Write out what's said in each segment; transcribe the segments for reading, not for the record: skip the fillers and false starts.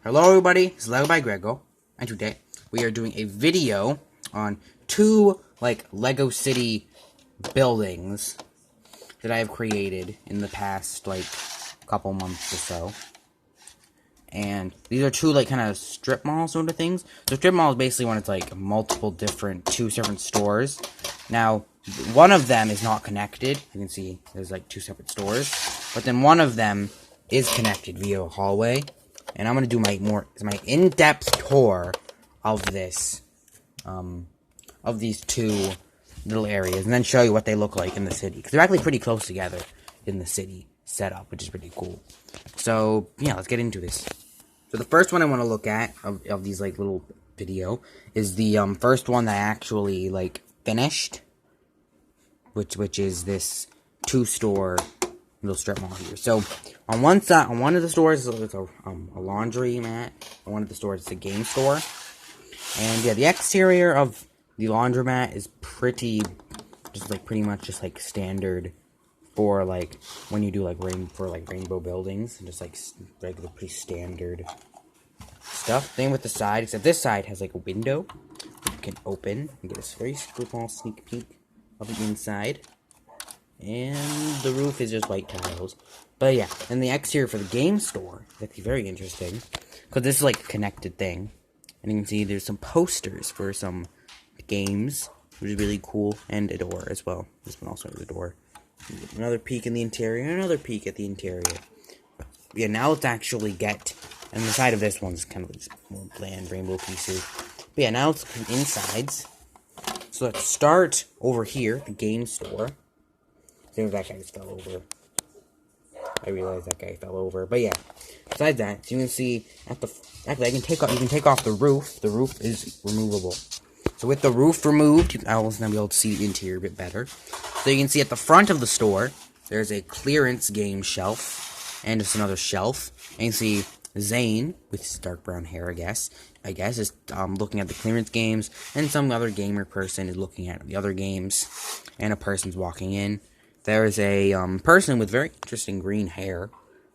Hello everybody, it's Lego by Grego, and today we are doing a video on two, Lego City buildings that I have created in the past, couple months or so. And these are two, kind of strip mall sort of things. So strip mall is basically when it's, two different stores. Now, one of them is not connected. You can see there's, two separate stores. But then one of them is connected via a hallway. And I'm going to do my in-depth tour of this, of these two little areas, and then show you what they look like in the city. Because they're actually pretty close together in the city setup, which is pretty cool. So, yeah, let's get into this. So the first one I want to look at, of these, little video, is the, first one that I actually, finished. Which is this two-store little strip mall here. So, on one side, on one of the stores, it's a laundromat. On one of the stores, it's a game store. And yeah, the exterior of the laundromat is pretty much standard for when you do rainbow buildings, and just regular pretty standard stuff. Same with the side, except this side has a window that you can open and get a very small sneak peek of the inside. And the roof is just white tiles. But yeah, and the exterior for the game store is actually very interesting, because this is a connected thing. And you can see there's some posters for some games, which is really cool, and a door as well. This one also has a door. Another peek in the interior, and another peek at the interior. But yeah, now let's actually get, and the side of this one's kind of more bland rainbow pieces. But yeah, now let's look at the insides. So let's start over here, the game store. Seems that guy just fell over. I realized that guy fell over. But yeah, besides that, so you can see at the actually you can take off the roof. The roof is removable. So with the roof removed, I will now be able to see the interior a bit better. So you can see at the front of the store, there's a clearance game shelf and just another shelf. And you can see Zane with his dark brown hair, I guess is looking at the clearance games, and some other gamer person is looking at the other games, and a person's walking in. There's a person with very interesting green hair,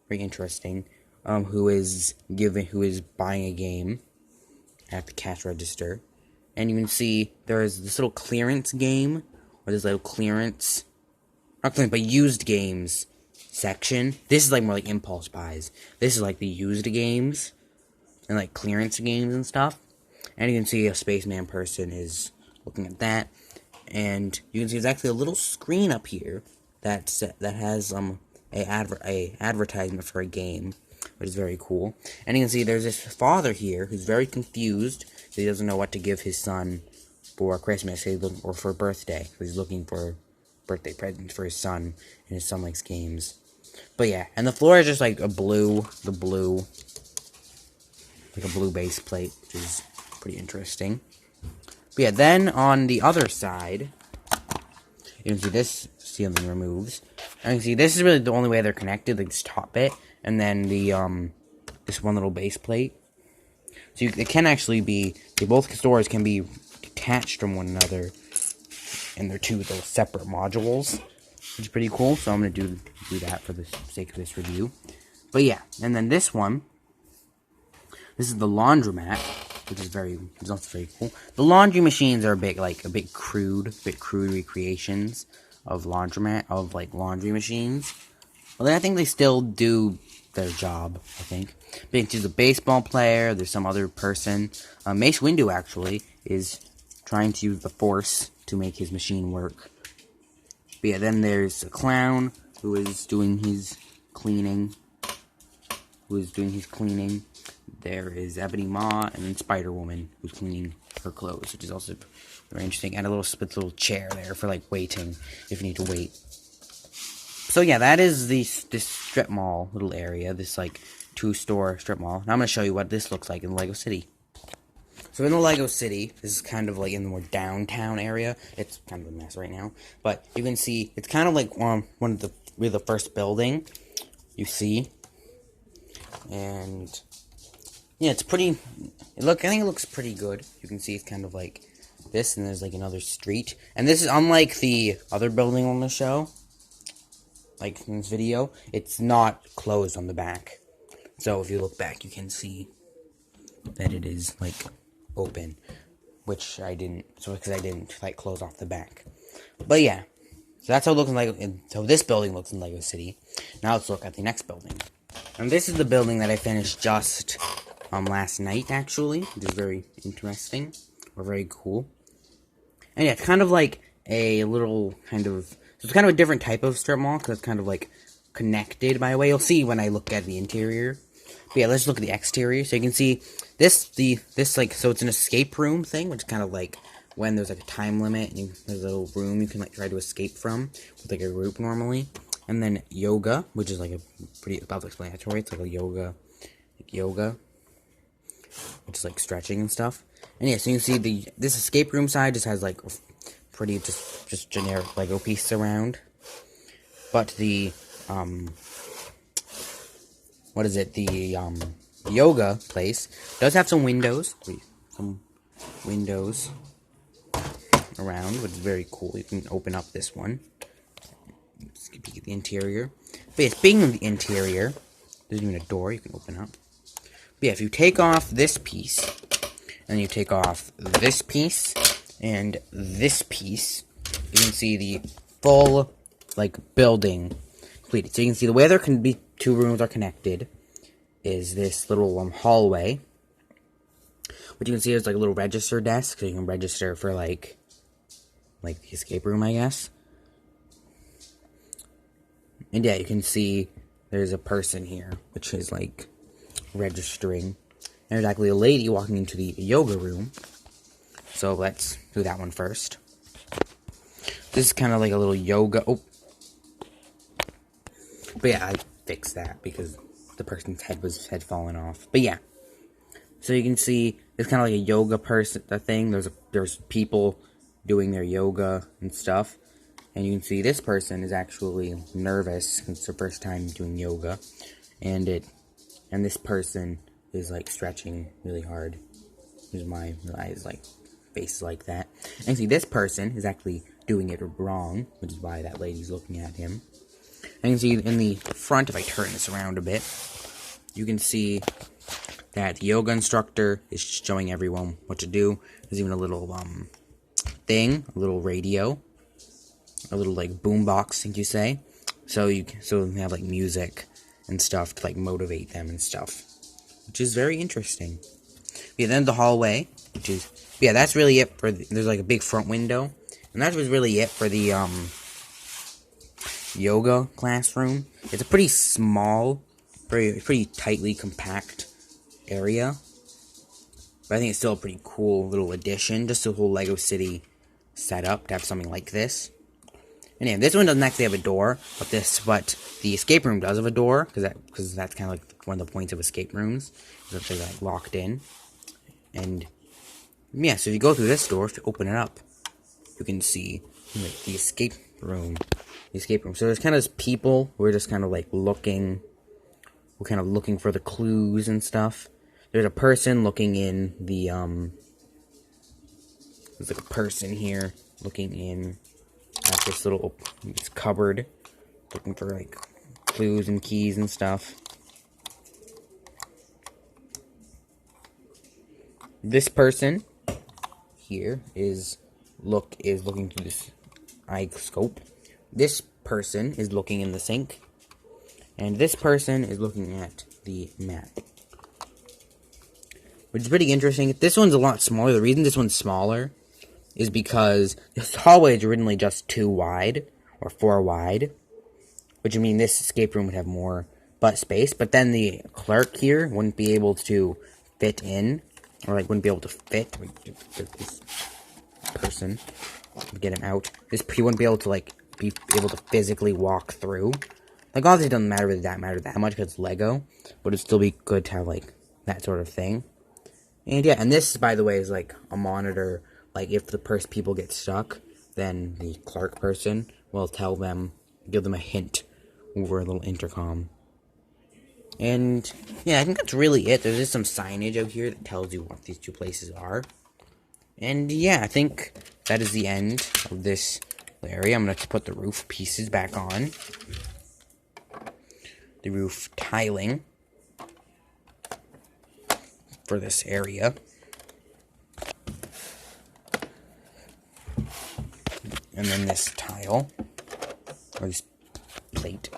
very interesting, who is buying a game at the cash register, and you can see there is this little clearance game, or this little clearance, not clearance, but used games section. This is more impulse buys. This is the used games and clearance games and stuff. And you can see a spaceman person is looking at that, and you can see there's actually a little screen up here that has a advertisement for a game, which is very cool. And you can see there's this father here who's very confused. He doesn't know what to give his son for Christmas or for birthday. He's looking for birthday presents for his son, and his son likes games. But yeah, and the floor is just a blue base plate, which is pretty interesting. But yeah, then on the other side, you can see this ceiling removes. And you can see this is really the only way they're connected, this top bit, and then the this one little base plate. So it can actually be, both stores can be detached from one another, and they're two little separate modules, which is pretty cool. So I'm gonna do that for the sake of this review. But yeah, and then this one, this is the laundromat, which is also very cool. The laundry machines are a bit crude recreations of laundry machines. But I think they still do their job, I think. But there's a baseball player, there's some other person. Mace Windu, actually, is trying to use the Force to make his machine work. But yeah, then there's a clown who is doing his cleaning. There is Ebony Maw, and then Spider-Woman, who's cleaning her clothes, which is also very interesting. And a little chair there for, waiting, if you need to wait. So, yeah, that is this strip mall little area, this, two-store strip mall. Now I'm going to show you what this looks like in Lego City. So, in the Lego City, this is kind of, in the more downtown area. It's kind of a mess right now. But you can see, it's kind of one of the first building you see. And yeah, it's pretty. I think it looks pretty good. You can see it's kind of like this, and there's another street. And this is unlike the other building on the show. In this video, it's not closed on the back. So if you look back, you can see that it is, like, open. Which I didn't, because I didn't, like, close off the back. But yeah, so that's how it looks in Lego, so this building looks in Lego City. Now let's look at the next building. And this is the building that I finished just, last night, actually, which is very interesting, or very cool. And yeah, it's kind of like a little, so it's kind of a different type of strip mall, because it's kind of, like, connected by a way. You'll see when I look at the interior. But yeah, let's look at the exterior. So you can see this, so it's an escape room thing, which is kind of like when there's, like, a time limit, and there's a little room you can, like, try to escape from, with, like, a group normally. And then yoga, which is, like, a pretty self-explanatory. It's, like, a yoga, which is, like, stretching and stuff. And yeah, so you can see this escape room side just has, like, pretty, just generic Lego pieces around. But the, yoga place does have some windows. Around, which is very cool. You can open up this one. Let's peek at the interior. But yeah, speaking of the interior, there's even a door you can open up. But yeah, if you take off this piece, and you take off this piece, and this piece, you can see the full, like, building completed. So you can see the way there can be two rooms are connected is this little hallway. What you can see is, like, a little register desk, so you can register for, like the escape room, I guess. And yeah, you can see there's a person here, which is, like, registering. And there's actually a lady walking into the yoga room. So let's do that one first. This is kind of like a little yoga. Oh. But yeah, I fixed that because the person's head fallen off. But yeah. So you can see it's kind of like a yoga thing. There's people doing their yoga and stuff. And you can see this person is actually nervous since it's their first time doing yoga. And this person is, like, stretching really hard. Here's my eyes, like, face like that. And you see this person is actually doing it wrong, which is why that lady's looking at him. And you can see in the front, if I turn this around a bit, you can see that the yoga instructor is showing everyone what to do. There's even a little thing, a little radio, a little, like, boombox, I think you say. So you have, like, music and stuff to, like, motivate them and stuff, which is very interesting. Yeah, then the hallway, that's really it for there's, like, a big front window, and that was really it for the yoga classroom. It's a pretty small, pretty tightly compact area, but I think it's still a pretty cool little addition, just a whole Lego City setup to have something like this. And yeah, this one doesn't actually have a door, but the escape room does have a door, because that's kind of like one of the points of escape rooms, is that they're, like, locked in. And yeah, so if you go through this door, if you open it up, you can see, like, the escape room. So there's kind of people who are just kind of, like, looking for the clues and stuff. There's a person looking in the there's, like, a person here looking in at this little cupboard, looking for, like, clues and keys and stuff. This person here is looking through this eye scope. This person is looking in the sink, and this person is looking at the map, which is pretty interesting. This one's a lot smaller. The reason this one's smaller is because this hallway is originally just 2 wide, or 4 wide, which would mean this escape room would have more butt space, but then the clerk here wouldn't be able to fit in, or, like, wouldn't be able to fit this person, get him out. He wouldn't be able to, like, be able to physically walk through. Like, obviously it doesn't matter that much because it's Lego, but it'd still be good to have, like, that sort of thing. And yeah, and this, by the way, is, like, a monitor. Like, if the people get stuck, then the clerk person will give them a hint over a little intercom. And yeah, I think that's really it. There's just some signage out here that tells you what these two places are. And yeah, I think that is the end of this area. I'm going to put the roof pieces back on. The roof tiling. for this area. And then this tile, or this plate.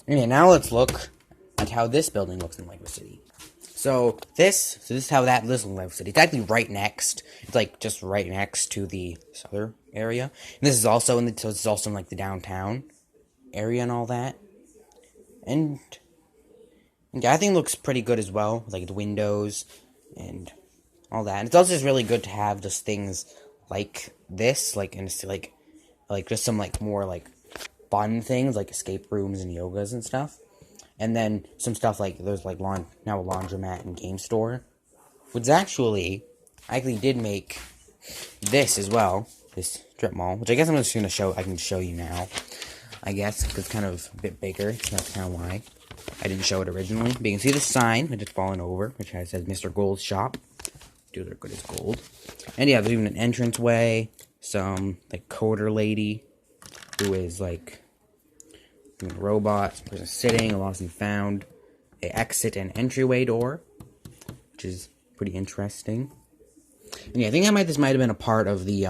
Okay, now let's look at how this building looks in Lego City. So this is how that looks in Lego City. It's actually right next. It's like just right next to the other area. And this is also in like the downtown area and all that. And yeah, I think it looks pretty good as well. Like the windows and all that. And it's also just really good to have just things like this, like and like just some like more like fun things like escape rooms and yogas and stuff. And then some stuff like there's like now a laundromat and game store. Which I actually did make this as well, this strip mall, which I guess I'm just gonna show. I can show you now, I guess, because it's kind of a bit bigger. That's kind of why I didn't show it originally. But you can see the sign, which is fallen over, which says Mr. Gold's shop. Dude, they're good as gold. And yeah, there's even an entranceway. Some like coder lady who is like doing a robot. Some person sitting, a lost and found. A exit and entryway door, which is pretty interesting. And yeah, I think this might have been a part of the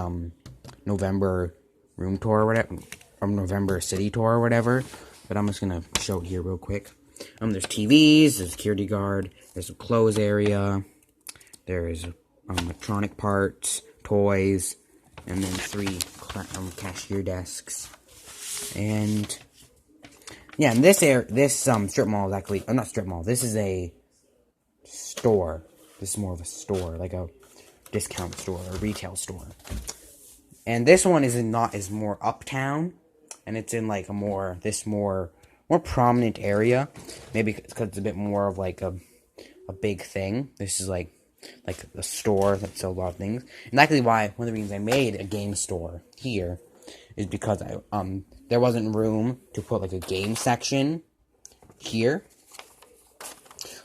November room tour or whatever, from November city tour or whatever. But I'm just gonna show it here real quick. There's TVs, there's a security guard, there's a clothes area, there's electronic parts, toys, and then 3 cashier desks. And yeah, and this strip mall is actually, not strip mall. This is a store. This is more of a store, like a discount store or retail store. And this one is more uptown, and it's in like a more prominent area. Maybe because it's a bit more of like a big thing. This is like a store that sells a lot of things. And actually, one of the reasons I made a game store here is because there wasn't room to put like a game section here.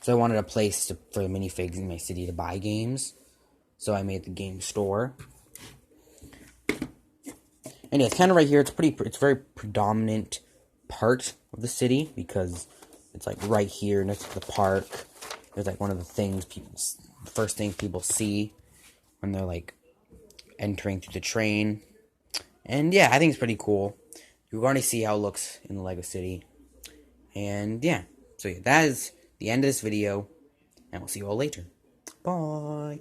So I wanted a place for the minifigs in my city to buy games. So I made the game store. And yeah, it's kind of right here. It's very predominant part of the city because it's like right here next to the park. There's like one of the first things people see when they're like entering through the train. And yeah, I think it's pretty cool. You're going to see how it looks in the Lego City. And yeah, so yeah, that is the end of this video, and we'll see you all later. Bye!